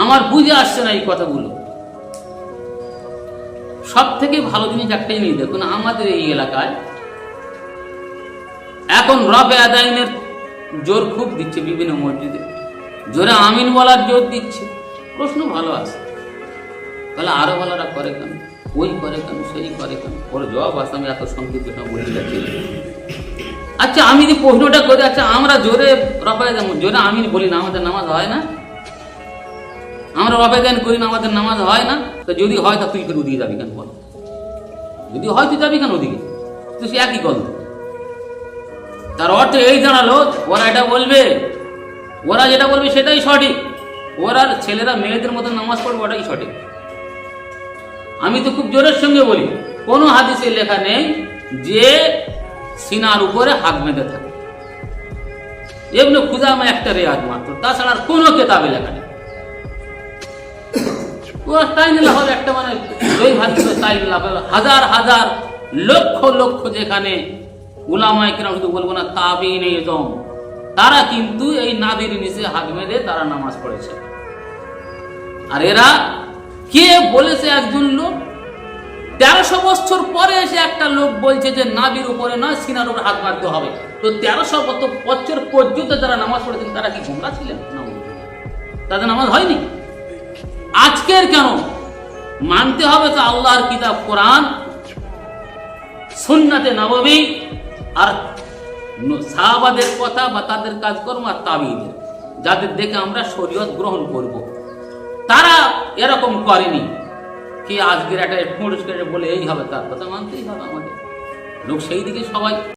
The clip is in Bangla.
আমার বুঝে আসছে না এই কথাগুলো। সব থেকে ভালো জিনিস একটাই নিয়ে দেখুন, আমাদের এই এলাকায় এখন রবে আদায়নের জোর খুব দিচ্ছে, বিভিন্ন মসজিদে জোরে আমিন বলার জোর দিচ্ছে। প্রশ্ন ভালো আছে, তাহলে আরো ভালোরা করে কেন, ওই করে কেন, সেই করে কেন? ওর জবাব আছে, আমি এত সংক্ষিপ্ত বলে যাচ্ছি। আচ্ছা, আমি যে প্রশ্নটা করি, আচ্ছা আমরা জোরে জোরে আমিন বলি না, আমাদের নামাজ হয় না? আমরা রবেদান করি না, আমাদের নামাজ হয় না? তো যদি হয় তা তুই ওদিকে যাবি কেন বল? যদি হয় তুই যাবি কেন ওদিকে? তুই সে একই গল্প। তার অর্থ এই দাঁড়ালো, ওরা এটা বলবে, ওরা যেটা বলবে সেটাই সঠিক, ওরা ছেলেরা মেয়েদের মতো নামাজ পড়বে ওটাই সঠিক। আমি তো খুব জোরের সঙ্গে বলি, কোনো হাদিসে লেখা নেই যে সিনার উপরে হাত বেঁধে থাকে। এমনি খুদামা একটা রেয়াজ মাত্র, তাছাড়া আর কোনো কেতাবে লেখা নেই। একটা মানে হাজার হাজার লক্ষ লক্ষ যেখানে উলামায়ে কেরাম, শুধু বলবো না তাবিঈন এজম, তারা কিন্তু এই নাভির নিচে হাত বেঁধে তারা নামাজ পড়েছে। আর এরা কে বলেছে? একজন লোক 1300 বছর পরে এসে একটা লোক বলছে যে নাভির উপরে নয়, সিনার উপরে হাত বাঁধতে হবে। তো 1300 বছর পর্যন্ত যারা নামাজ পড়েছেন তারা কি গোমরা ছিলেন? তাদের নামাজ হয়নি? আজকের কেন মানতে হবে? তো আল্লাহর কিতাব কোরআন, সুন্নাতে নববী, আর সাহাবাদের কথা বা তাদের কাজকর্ম, আর তাবিঈদের, যাদের দেখে আমরা শরীয়ত গ্রহণ করব। তারা এরকম করেনি কি আজকের একটা পুরস্কার বলে এই হবে, তার কথা মানতেই হবে আমাদের। লোক সেই দিকে সবাই